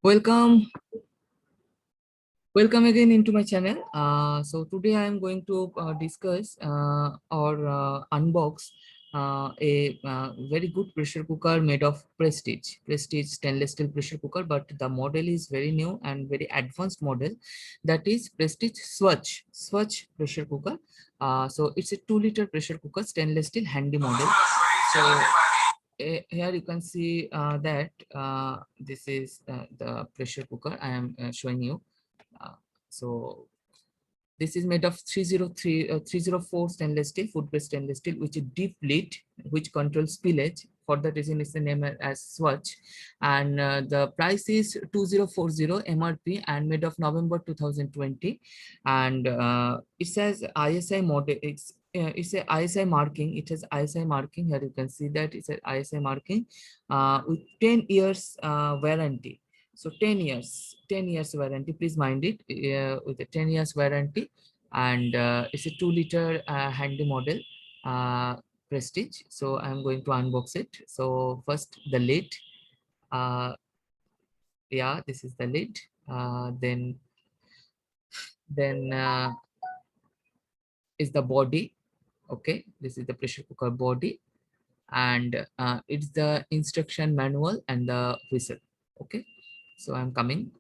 Welcome, welcome again into my channel. So today I am going to discuss or unbox a very good pressure cooker made of Prestige stainless steel pressure cooker, but the model is very new and very advanced model. That is Prestige Swatch pressure cooker. So it's a 2-liter pressure cooker, stainless steel handy model. So here you can see that this is the pressure cooker I am showing you. uh, so this is made of 304 stainless steel, food grade stainless steel, which is deep lid, which controls spillage. For that reason, it's the name as Swatch. And the price is 2040 MRP and made of November 2020. And it says ISI model. It's a ISI marking. It has ISI marking. Here you can see that it's an ISI marking with 10 years warranty. So 10 years warranty, please mind it, with a 10 years warranty. And it's a 2-liter handy model, Prestige. So I'm going to unbox it. So first the lid. Yeah, this is the lid. Then is the body. Okay, this is the pressure cooker body. And it's the instruction manual and the whistle. Okay, so I'm coming.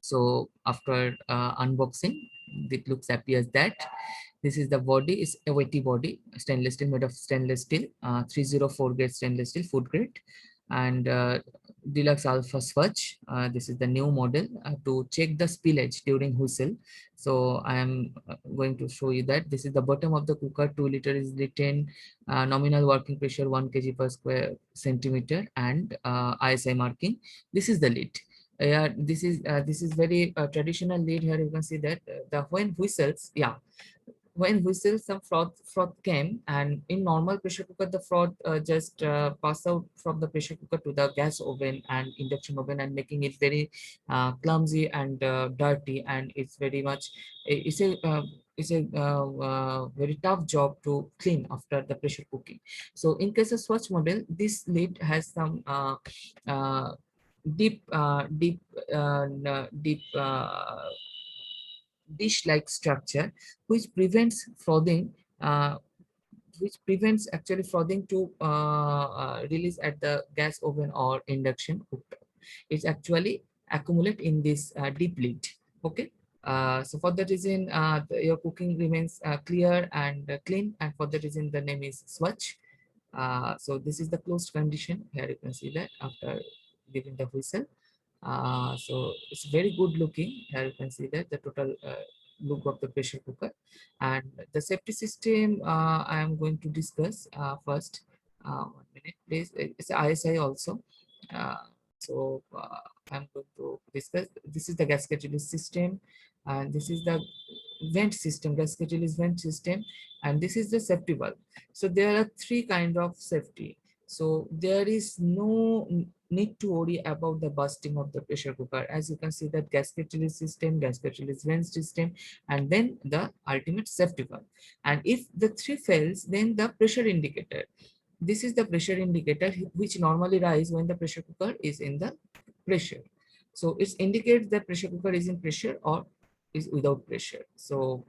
So after unboxing, it looks happy as that. This is the body. Is a weighty body, stainless steel, made of stainless steel, 304 grade stainless steel, food grade. And Deluxe Alpha Swatch. This is the new model to check the spillage during whistle. So I am going to show you that. This is the bottom of the cooker. 2-liter is written, nominal working pressure 1 kg per square centimeter, and ISI marking. This is the lid. Yeah, this is very traditional lid. Here you can see that the when whistles, yeah, when whistles, some froth came. And in normal pressure cooker, the froth just pass out from the pressure cooker to the gas oven and induction oven, and making it very clumsy and dirty. And it's very much, it's a very tough job to clean after the pressure cooking. So in case of Swatch model, this lid has some uh, deep dish-like structure, which prevents frothing, which prevents actually frothing to release at the gas oven or induction cooktop. It's actually accumulate in this deep lid. Okay. So for that reason, your cooking remains clear and clean, and for that reason, the name is Swatch. So this is the closed condition. Here you can see that after giving the whistle. So it's very good looking. Here you can see that the total look of the pressure cooker. And the safety system I am going to discuss first. 1 minute, please. It's ISI also. Uh, I'm going to discuss. This is the gasket release system, and this is the vent system, gasket release vent system, and this is the safety valve. So there are 3 kind of safety. So there is no need to worry about the bursting of the pressure cooker. As you can see, that gasket release system, gasket release vent system, and then the ultimate safety valve. And if the 3 fails, then the pressure indicator. This is the pressure indicator which normally rise when the pressure cooker is in the pressure. So it indicates that pressure cooker is in pressure or is without pressure. So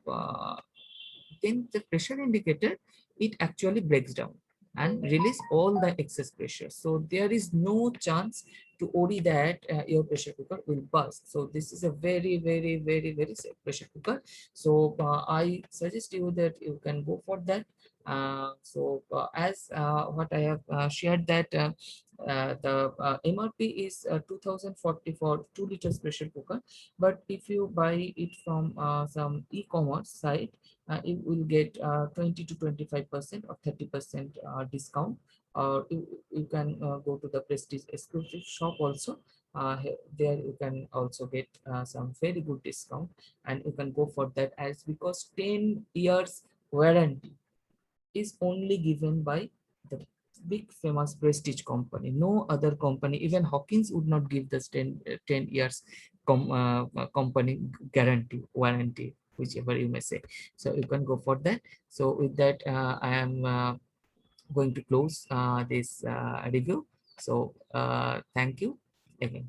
then the pressure indicator, it actually breaks down and release all the excess pressure. So there is no chance to worry that your pressure cooker will burst. So this is a very safe pressure cooker. So I suggest you that you can go for that. As what I have shared, that the MRP is 2040 for 2 liters pressure cooker. But if you buy it from some e-commerce site, you will get 20 to 25% or 30% discount. Or you can go to the Prestige exclusive shop also. There you can also get some very good discount, and you can go for that, as because 10 years warranty is only given by the big famous Prestige company. No other company, even Hawkins, would not give this 10 years company guarantee, warranty, whichever you may say. So you can go for that. So with that, I am going to close this review. So thank you again.